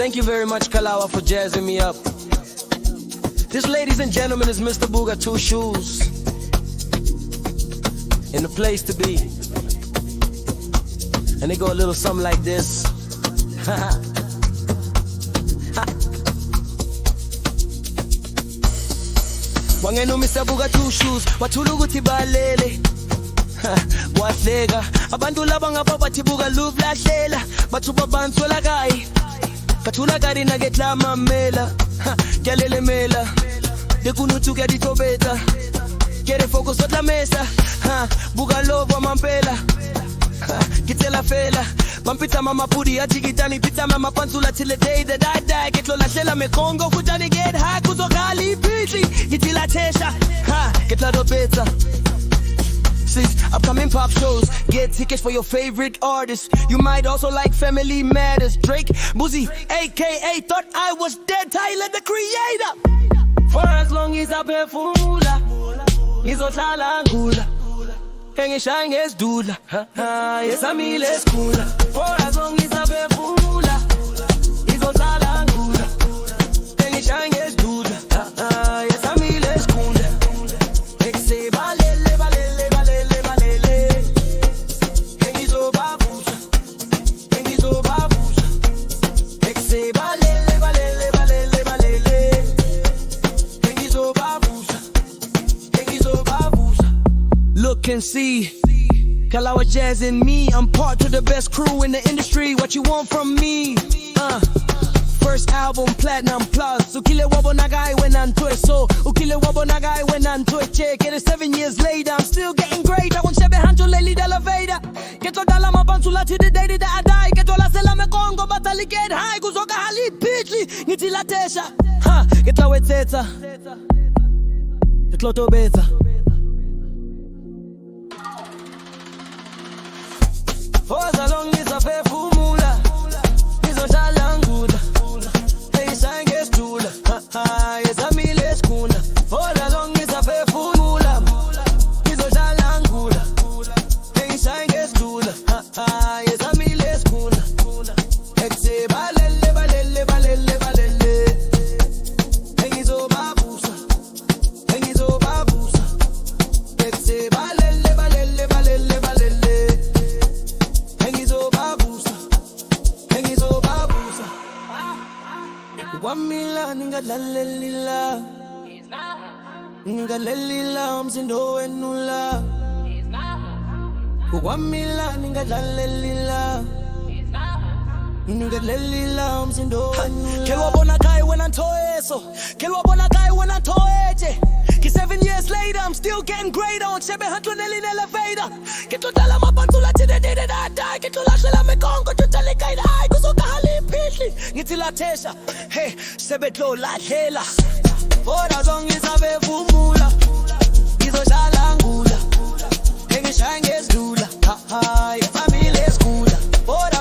Thank you very much, Kalawa, for jazzing me up. This, ladies and gentlemen, is Mr. Booga Two Shoes. In the place to be. And they go a little something like this. Wangenu Mr. Booga Two Shoes, watuluguthi balele. Wahleka, abantu laba ngapha bathi buka love lahlela, bathu babantswela kai. Kathula kari na getla mamela, kyalele mela. Dekunutu ke ditobeta. Kere focus otla mesa, buka love mampela. Kitela fela, mampita mama pudi atigitani pita mama pantsula till the day that I die. Getlo lahlela me Congo futani get high kuzokali pitli. Gitila tesha, getla dobeta. Upcoming pop shows, get tickets for your favorite artists. You might also like Family Matters. Drake, Boozy, aka thought I was dead. Tyler the Creator. For as long as I've been foola, ngizohlala ngula, engisha ngesidudla, yes ami lesikhula. For as long as I've been foola, ngizohlala ngula, engisha ngesidudla, yes ami lesikhula. Ekse balele balele balele balele, engizobabusa, engizobabusa. Ekse balele balele balele balele, engizobabusa, engizobabusa. Look and see, Kalawa Jazz and me. I'm part of the best crew in the industry. What you want from me? First album platinum plus. Ukile wabo nagai when antoe so. Ukile wabo nagai when antoe check. It is 7 years later, I'm still getting great. I want shebe hanjo leli elevator. Geto dala mabansula to the day that I die. Geto la sela me Congo batali get high. Kuzoka hali pitli ngiti la tesha. Getla weteta. Getlo to beta. For as long as I pay fumula, ngizohlala ngula. Engisha ngesidula, yes ami lesikhula. For as long as I pay fumula, ngizohlala ngula. Engisha ngesidula, yes ami lesikhula. Ekse balele balele balele balele, engizobabusa, engizobabusa. Ekse balele balele balele balele, engizobabusa, engizobabusa. Wamila ningalalelila, ningalalelila mzindo wenula. Wamila ningalalelila, ningalalelila mzindo wenula. Kelwabona kai when antoe so, kelwabona kai when antoe je. 7 years later, I'm still getting greater. On shebe hantu neli elevator. Geto dala mabantula to the day that I die. Geto la shela me Congo to tell kaida high. Kuzoka hali pitli ngiti la tesha. Hey, shebe tlo la hela. For as long as I've fumula, ngizohlala ngula, engisha ngesidula, yes ami lesikhula. For